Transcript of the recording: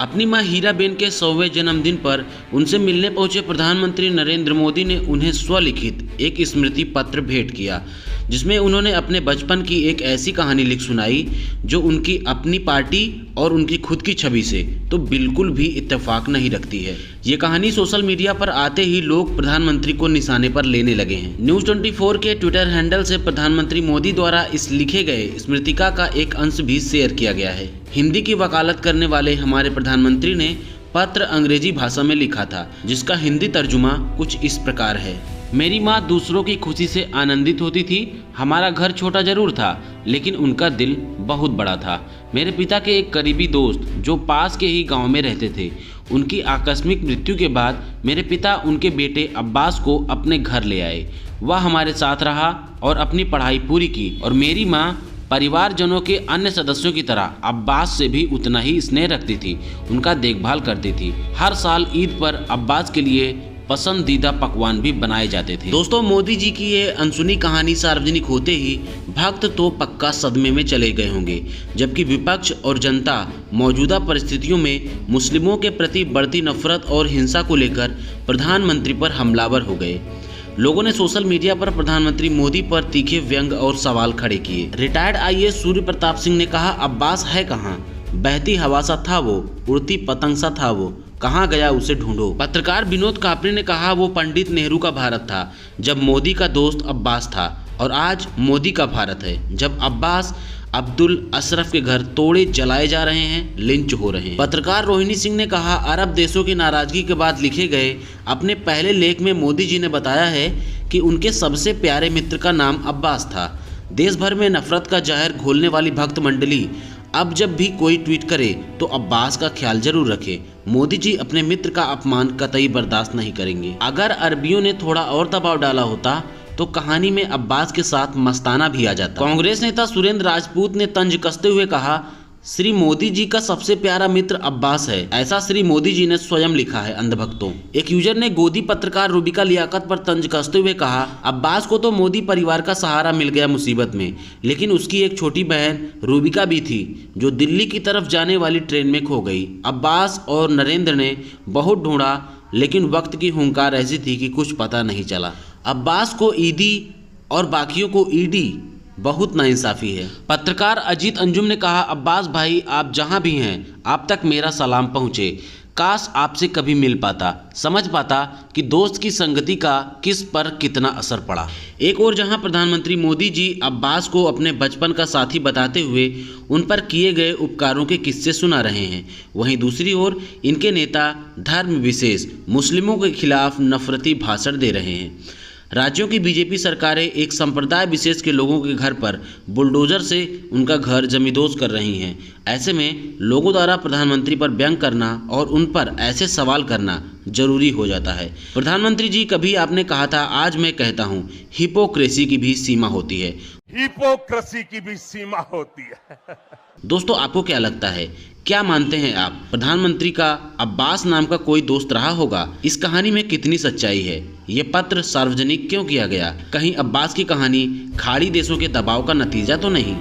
अपनी मां हीराबेन के 100वें जन्मदिन पर उनसे मिलने पहुंचे प्रधानमंत्री नरेंद्र मोदी ने उन्हें स्वलिखित एक स्मृति पत्र भेंट किया, जिसमें उन्होंने अपने बचपन की एक ऐसी कहानी लिख सुनाई जो उनकी अपनी पार्टी और उनकी खुद की छवि से तो बिल्कुल भी इत्तेफाक नहीं रखती है। ये कहानी सोशल मीडिया पर आते ही लोग प्रधानमंत्री को निशाने पर लेने लगे हैं। न्यूज़ 24 के ट्विटर हैंडल से प्रधानमंत्री मोदी द्वारा इस लिखे गए स्मृतिका का एक अंश भी शेयर किया गया है। हिंदी की वकालत करने वाले हमारे प्रधानमंत्री ने पत्र अंग्रेजी भाषा में लिखा था, जिसका हिंदी तर्जुमा कुछ इस प्रकार है। मेरी माँ दूसरों की खुशी से आनंदित होती थी। हमारा घर छोटा जरूर था, लेकिन उनका दिल बहुत बड़ा था। मेरे पिता के एक करीबी दोस्त जो पास के ही गांव में रहते थे, उनकी आकस्मिक मृत्यु के बाद मेरे पिता उनके बेटे अब्बास को अपने घर ले आए। वह हमारे साथ रहा और अपनी पढ़ाई पूरी की, और मेरी माँ परिवारजनों के अन्य सदस्यों की तरह अब्बास से भी उतना ही स्नेह रखती थी, उनका देखभाल करती थी। हर साल ईद पर अब्बास के लिए पसंदीदा पकवान भी बनाए जाते थे। दोस्तों, मोदी जी की ये अनसुनी कहानी सार्वजनिक होते ही भक्त तो पक्का सदमे में चले गए होंगे, जबकि विपक्ष और जनता मौजूदा परिस्थितियों में मुस्लिमों के प्रति बढ़ती नफरत और हिंसा को लेकर प्रधानमंत्री पर हमलावर हो गए। लोगों ने सोशल मीडिया पर प्रधानमंत्री मोदी पर तीखे व्यंग और सवाल खड़े किए। रिटायर्ड आईएएस सूर्य प्रताप सिंह ने कहा, अब्बास है कहाँ? बहती हवा सा था वो, उड़ती पतंग सा था वो, कहाँ गया उसे ढूंढो। पत्रकार विनोद कापरी ने कहा, वो पंडित नेहरू का भारत था जब मोदी का दोस्त अब्बास था, और आज मोदी का भारत है जब अब्बास अब्दुल अशरफ के घर तोड़े जलाए जा रहे हैं, लिंच हो रहे हैं। पत्रकार रोहिणी सिंह ने कहा, अरब देशों की नाराजगी के बाद लिखे गए अपने पहले लेख में मोदी जी ने बताया है कि उनके सबसे प्यारे मित्र का नाम अब्बास था। देश भर में नफरत का जहर घोलने वाली भक्त मंडली अब जब भी कोई ट्वीट करे तो अब्बास का ख्याल जरूर रखे। मोदी जी अपने मित्र का अपमान कतई बर्दाश्त नहीं करेंगे। अगर अरबियों ने थोड़ा और दबाव डाला होता तो कहानी में अब्बास के साथ मस्ताना भी आ जाता। कांग्रेस नेता सुरेंद्र राजपूत ने तंज कसते हुए कहा, श्री मोदी जी का सबसे प्यारा मित्र अब्बास है, ऐसा श्री मोदी जी ने स्वयं लिखा है अंधभक्तों। एक यूजर ने गोदी पत्रकार रूबिका लियाकत पर तंज कसते हुए कहा, अब्बास को तो मोदी परिवार का सहारा मिल गया मुसीबत में, लेकिन उसकी एक छोटी बहन रूबिका भी थी जो दिल्ली की तरफ जाने वाली ट्रेन में खो गई। अब्बास और नरेंद्र ने बहुत ढूंढा, लेकिन वक्त की हुंकार ऐसी थी कि कुछ पता नहीं चला। अब्बास को ईदी और बाकियों को ईडी, बहुत नाइंसाफ़ी है। पत्रकार अजीत अंजुम ने कहा, अब्बास भाई आप जहां भी हैं, आप तक मेरा सलाम पहुंचे। काश आपसे कभी मिल पाता, समझ पाता कि दोस्त की संगति का किस पर कितना असर पड़ा। एक और जहां प्रधानमंत्री मोदी जी अब्बास को अपने बचपन का साथी बताते हुए उन पर किए गए उपकारों के किस्से सुना रहे हैं, वहीं दूसरी ओर इनके नेता धर्म विशेष मुस्लिमों के खिलाफ नफरती भाषण दे रहे हैं। राज्यों की बीजेपी सरकारें एक संप्रदाय विशेष के लोगों के घर पर बुलडोजर से उनका घर जमींदोज कर रही हैं। ऐसे में लोगों द्वारा प्रधानमंत्री पर व्यंग करना और उन पर ऐसे सवाल करना जरूरी हो जाता है। प्रधानमंत्री जी, कभी आपने कहा था, आज मैं कहता हूं, हिपोक्रेसी की भी सीमा होती है। हिपोक्रेसी की भी सीमा होती है। दोस्तों, आपको क्या लगता है, क्या मानते हैं आप, प्रधानमंत्री का अब्बास नाम का कोई दोस्त रहा होगा? इस कहानी में कितनी सच्चाई है? ये पत्र सार्वजनिक क्यों किया गया? कहीं अब्बास की कहानी खाड़ी देशों के दबाव का नतीजा तो नहीं?